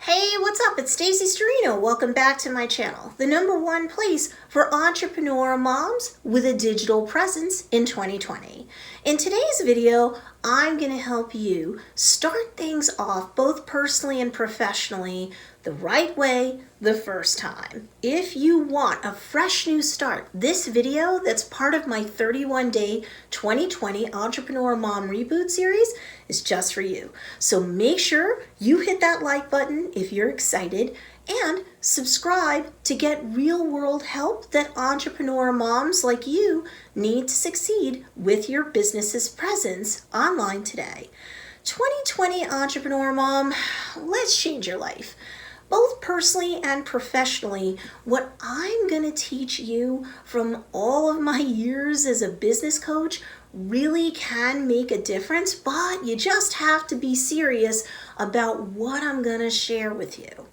Hey, what's up? It's Stacey Storino. Welcome back to my channel, the #1 place for entrepreneur moms with a digital presence in 2020. In today's video, I'm going to help you start things off both personally and professionally the right way the first time. If you want a fresh new start, this video that's part of my 31-day 2020 Entrepreneur Mom Reboot series is just for you. So make sure you hit that like button if you're excited and subscribe to get real-world help that entrepreneur moms like you need to succeed with your business's presence online today. 2020 Entrepreneur Mom, let's change your life. Both personally and professionally, what I'm going to teach you from all of my years as a business coach really can make a difference, but you just have to be serious about what I'm going to share with you.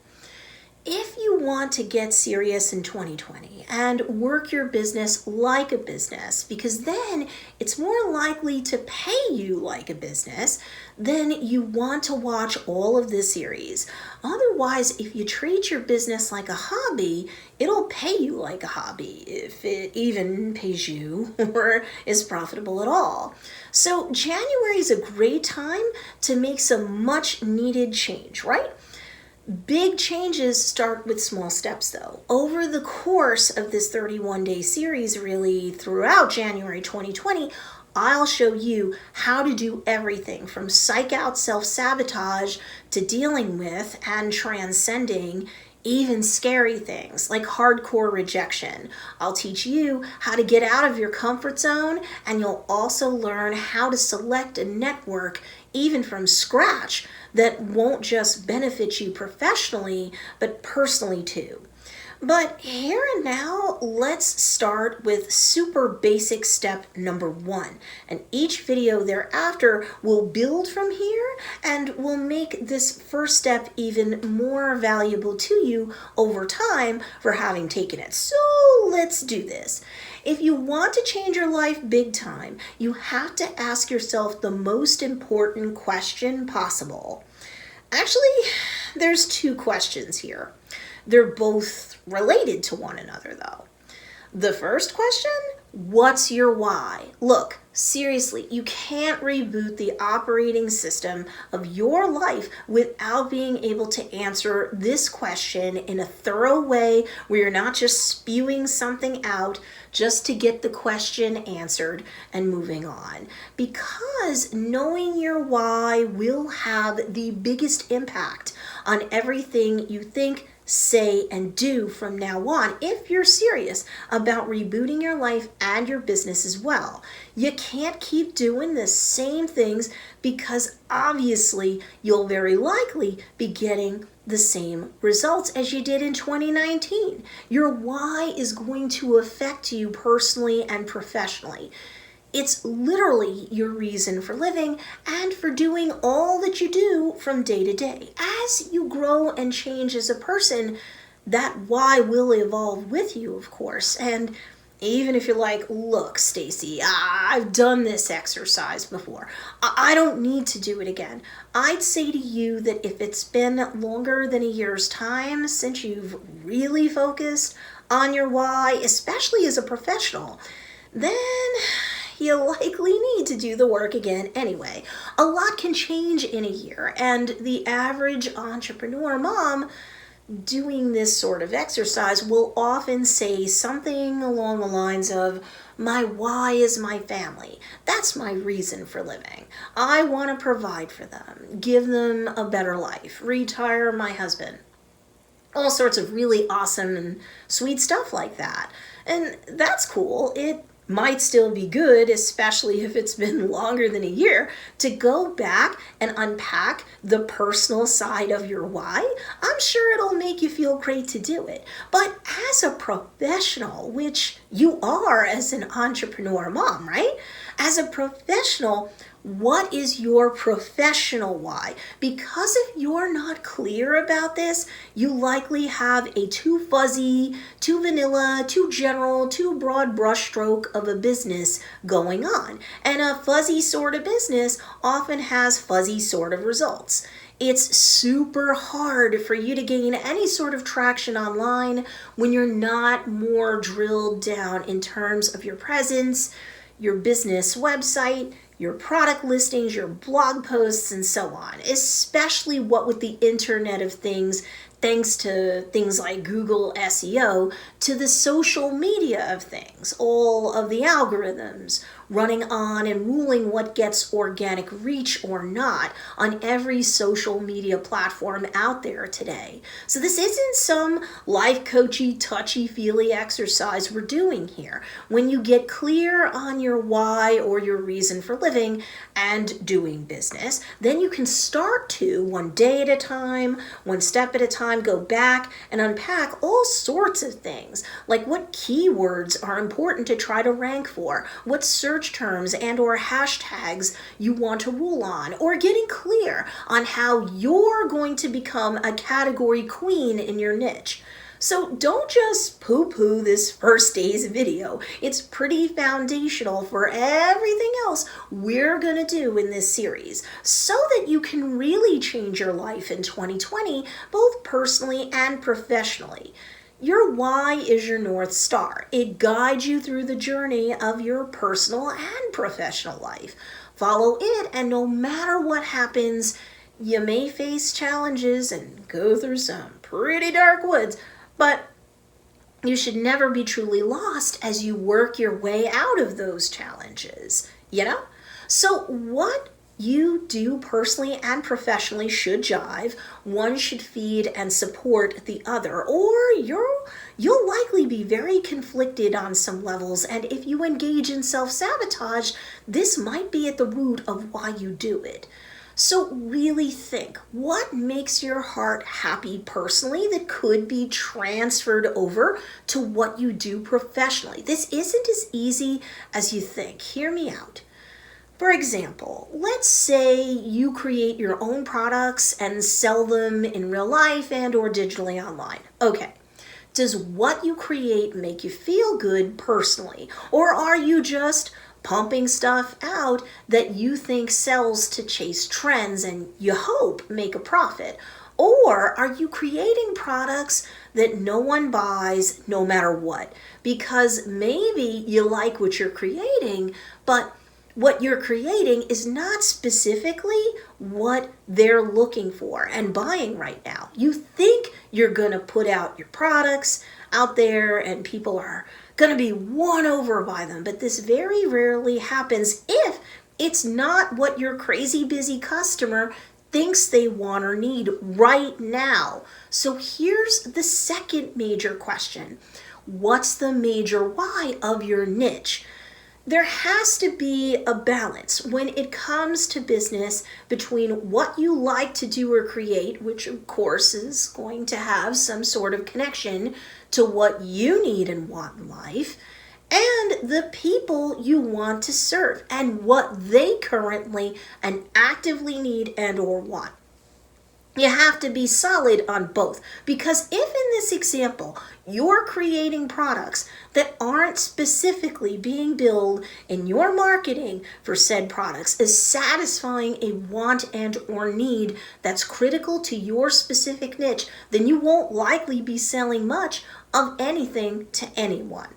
If you want to get serious in 2020 and work your business like a business, because then it's more likely to pay you like a business, then you want to watch all of this series. Otherwise, if you treat your business like a hobby, it'll pay you like a hobby, if it even pays you or is profitable at all. So January is a great time to make some much needed change, right? Big changes start with small steps though. Over the course of this 31-day series, really throughout January 2020, I'll show you how to do everything from psych out self-sabotage to dealing with and transcending even scary things like hardcore rejection. I'll teach you how to get out of your comfort zone, and you'll also learn how to select a network even from scratch that won't just benefit you professionally, but personally too. But here and now, let's start with super basic step #1. And each video thereafter will build from here and will make this first step even more valuable to you over time for having taken it. So let's do this. If you want to change your life big time, you have to ask yourself the most important question possible. Actually, there's two questions here. They're both related to one another though. The first question, what's your why? Look, seriously, you can't reboot the operating system of your life without being able to answer this question in a thorough way where you're not just spewing something out just to get the question answered and moving on. Because knowing your why will have the biggest impact on everything you think, say, and do from now on if you're serious about rebooting your life and your business as well. You can't keep doing the same things because obviously you'll very likely be getting the same results as you did in 2019. Your why is going to affect you personally and professionally. It's literally your reason for living and for doing all that you do from day to day. As you grow and change as a person, that why will evolve with you, of course. And even if you're like, look, Stacey, I've done this exercise before. I don't need to do it again. I'd say to you that if it's been longer than a year's time since you've really focused on your why, especially as a professional, then you likely need to do the work again anyway. A lot can change in a year, and the average entrepreneur mom doing this sort of exercise will often say something along the lines of, my why is my family. That's my reason for living. I want to provide for them, give them a better life, retire my husband. All sorts of really awesome and sweet stuff like that. And that's cool. It might still be good, especially if it's been longer than a year, to go back and unpack the personal side of your why. I'm sure it'll make you feel great to do it. But as a professional, which you are as an entrepreneur mom, right? As a professional, what is your professional why? Because if you're not clear about this, you likely have a too fuzzy, too vanilla, too general, too broad brushstroke of a business going on. And a fuzzy sort of business often has fuzzy sort of results. It's super hard for you to gain any sort of traction online when you're not more drilled down in terms of your presence, your business website, your product listings, your blog posts, and so on. Especially what with the Internet of Things, thanks to things like Google SEO, to the social media of things, all of the algorithms running on and ruling what gets organic reach or not on every social media platform out there today. So this isn't some life coachy, touchy-feely exercise we're doing here. When you get clear on your why or your reason for living and doing business, then you can start to, one day at a time, one step at a time, go back and unpack all sorts of things, like what keywords are important to try to rank for, what search terms and or hashtags you want to rule on, or getting clear on how you're going to become a category queen in your niche. So don't just poo-poo this first day's video. It's pretty foundational for everything else we're going to do in this series so that you can really change your life in 2020, both personally and professionally. Your why is your North Star. It guides you through the journey of your personal and professional life. Follow it, and no matter what happens, you may face challenges and go through some pretty dark woods, but you should never be truly lost as you work your way out of those challenges, you know? So what you do personally and professionally should jive. One should feed and support the other, or you'll likely be very conflicted on some levels, and if you engage in self-sabotage, this might be at the root of why you do it. So really think, what makes your heart happy personally that could be transferred over to what you do professionally? This isn't as easy as you think. Hear me out. For example, let's say you create your own products and sell them in real life and or digitally online. Okay, does what you create make you feel good personally? Or are you just pumping stuff out that you think sells to chase trends and you hope make a profit? Or are you creating products that no one buys no matter what? Because maybe you like what you're creating, but what you're creating is not specifically what they're looking for and buying right now. You think you're going to put out your products out there and people are going to be won over by them, but this very rarely happens if it's not what your crazy busy customer thinks they want or need right now. So here's the second major question. What's the major why of your niche? There has to be a balance when it comes to business between what you like to do or create, which of course is going to have some sort of connection to what you need and want in life, and the people you want to serve and what they currently and actively need and or want. You have to be solid on both, because if in this example you're creating products that aren't specifically being billed in your marketing for said products as satisfying a want and or need that's critical to your specific niche, then you won't likely be selling much of anything to anyone.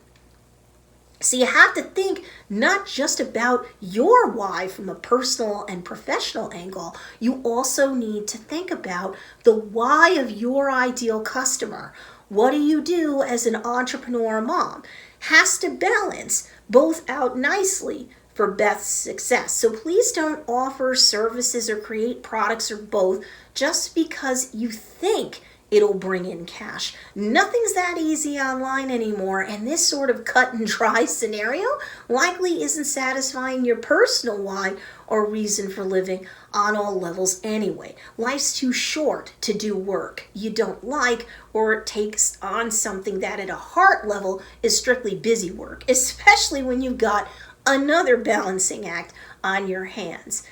So you have to think not just about your why from a personal and professional angle, you also need to think about the why of your ideal customer. What do you do as an entrepreneur mom? Has to balance both out nicely for best success. So please don't offer services or create products or both just because you think it'll bring in cash. Nothing's that easy online anymore, and this sort of cut and dry scenario likely isn't satisfying your personal why or reason for living on all levels anyway. Life's too short to do work you don't like, or it takes on something that at a heart level is strictly busy work, especially when you've got another balancing act on your hands.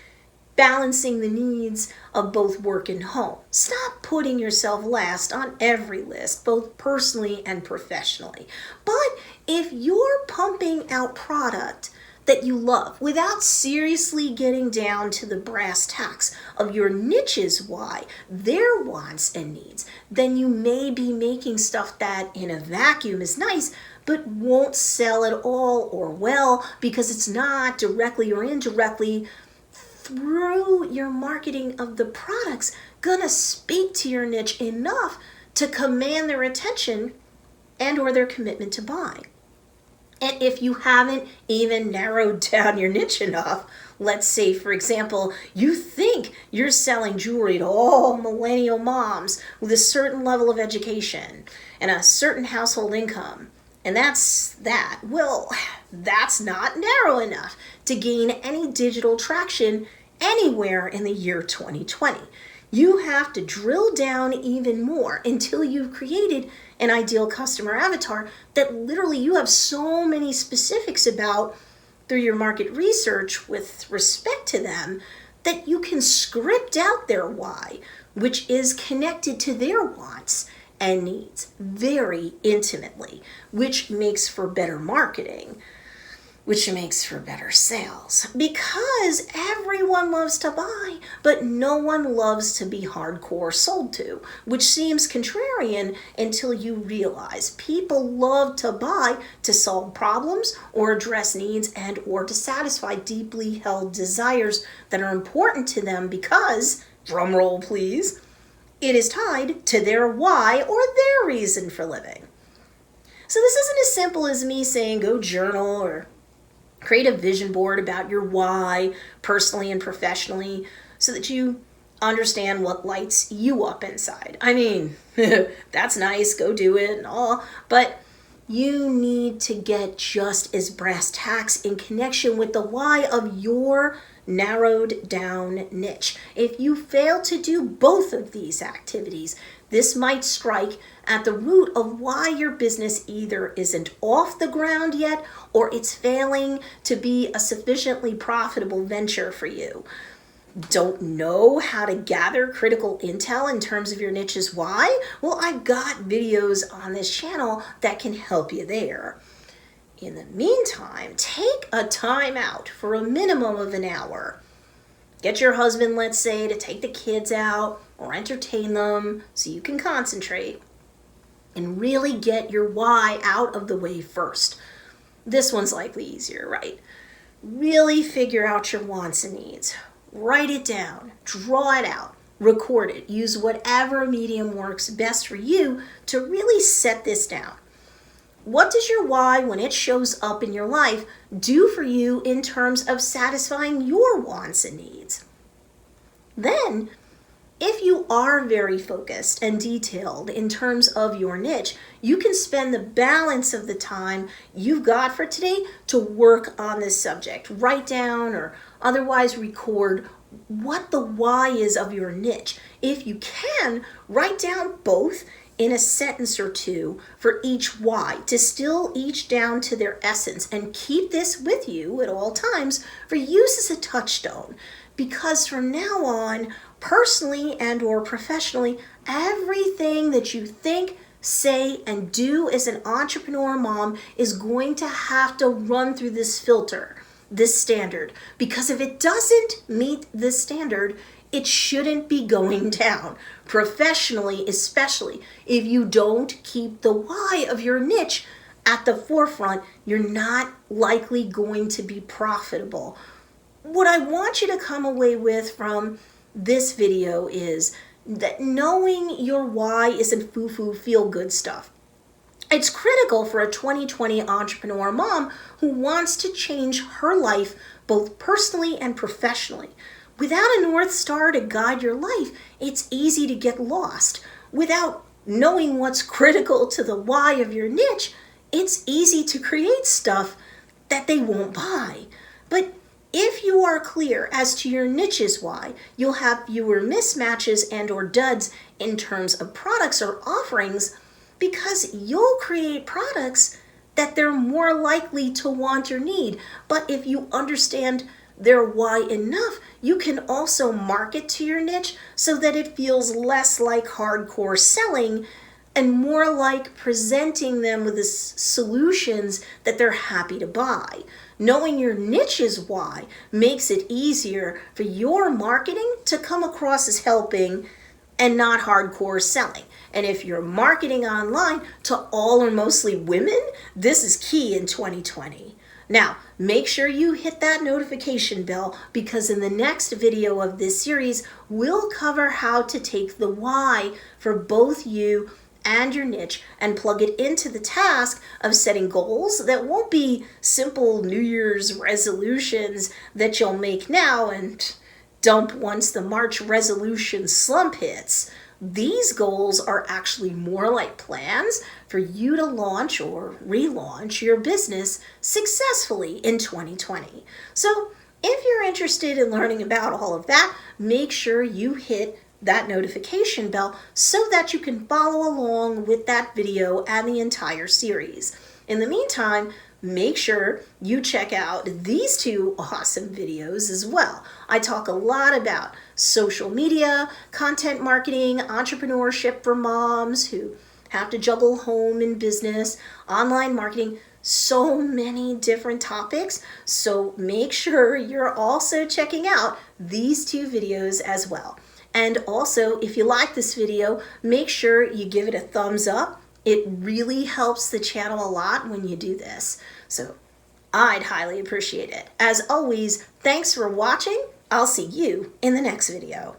Balancing the needs of both work and home. Stop putting yourself last on every list, both personally and professionally. But if you're pumping out product that you love without seriously getting down to the brass tacks of your niche's why, their wants and needs, then you may be making stuff that in a vacuum is nice, but won't sell at all or well because it's not directly or indirectly through your marketing of the products gonna speak to your niche enough to command their attention and or their commitment to buy. And if you haven't even narrowed down your niche enough, let's say, for example, you think you're selling jewelry to all millennial moms with a certain level of education and a certain household income, and that's that. Well, that's not narrow enough to gain any digital traction anywhere in the year 2020. You have to drill down even more until you've created an ideal customer avatar that literally you have so many specifics about through your market research with respect to them that you can script out their why, which is connected to their wants and needs very intimately, which makes for better marketing, which makes for better sales, because everyone loves to buy, but no one loves to be hardcore sold to, which seems contrarian until you realize people love to buy to solve problems or address needs and or to satisfy deeply held desires that are important to them because, drum roll please, it is tied to their why or their reason for living. So this isn't as simple as me saying go journal or create a vision board about your why personally and professionally so that you understand what lights you up inside. I mean, that's nice, go do it and all, but you need to get just as brass tacks in connection with the why of your narrowed down niche. If you fail to do both of these activities, this might strike at the root of why your business either isn't off the ground yet or it's failing to be a sufficiently profitable venture for you. Don't know how to gather critical intel in terms of your niche's why? Well, I've got videos on this channel that can help you there. In the meantime, take a time out for a minimum of an hour. Get your husband, let's say, to take the kids out or entertain them so you can concentrate and really get your why out of the way first. This one's likely easier, right? Really figure out your wants and needs. Write it down, draw it out, record it. Use whatever medium works best for you to really set this down. What does your why, when it shows up in your life, do for you in terms of satisfying your wants and needs? Then, if you are very focused and detailed in terms of your niche, you can spend the balance of the time you've got for today to work on this subject. Write down or otherwise record what the why is of your niche. If you can, write down both in a sentence or two for each why. Distill each down to their essence and keep this with you at all times for use as a touchstone. Because from now on, personally and or professionally, everything that you think, say, and do as an entrepreneur mom is going to have to run through this filter, this standard. Because if it doesn't meet this standard, it shouldn't be going down. Professionally, especially, if you don't keep the why of your niche at the forefront, you're not likely going to be profitable. What I want you to come away with from this video is that knowing your why isn't foo-foo feel-good stuff. It's critical for a 2020 entrepreneur mom who wants to change her life both personally and professionally. Without a North Star to guide your life, it's easy to get lost. Without knowing what's critical to the why of your niche, it's easy to create stuff that they won't buy. But if you are clear as to your niche's why, you'll have fewer mismatches and or duds in terms of products or offerings because you'll create products that they're more likely to want or need. But if you understand their why enough, you can also market to your niche so that it feels less like hardcore selling and more like presenting them with the solutions that they're happy to buy. Knowing your niche's why makes it easier for your marketing to come across as helping and not hardcore selling. And if you're marketing online to all or mostly women, this is key in 2020. Now, make sure you hit that notification bell, because in the next video of this series, we'll cover how to take the why for both you and your niche and plug it into the task of setting goals that won't be simple New Year's resolutions that you'll make now and dump once the March resolution slump hits. These goals are actually more like plans for you to launch or relaunch your business successfully in 2020. So if you're interested in learning about all of that, make sure you hit that notification bell so that you can follow along with that video and the entire series. In the meantime, make sure you check out these two awesome videos as well. I talk a lot about social media, content marketing, entrepreneurship for moms who have to juggle home and business, online marketing, so many different topics. So make sure you're also checking out these two videos as well. And also, if you like this video, make sure you give it a thumbs up. It really helps the channel a lot when you do this. So I'd highly appreciate it. As always, thanks for watching. I'll see you in the next video.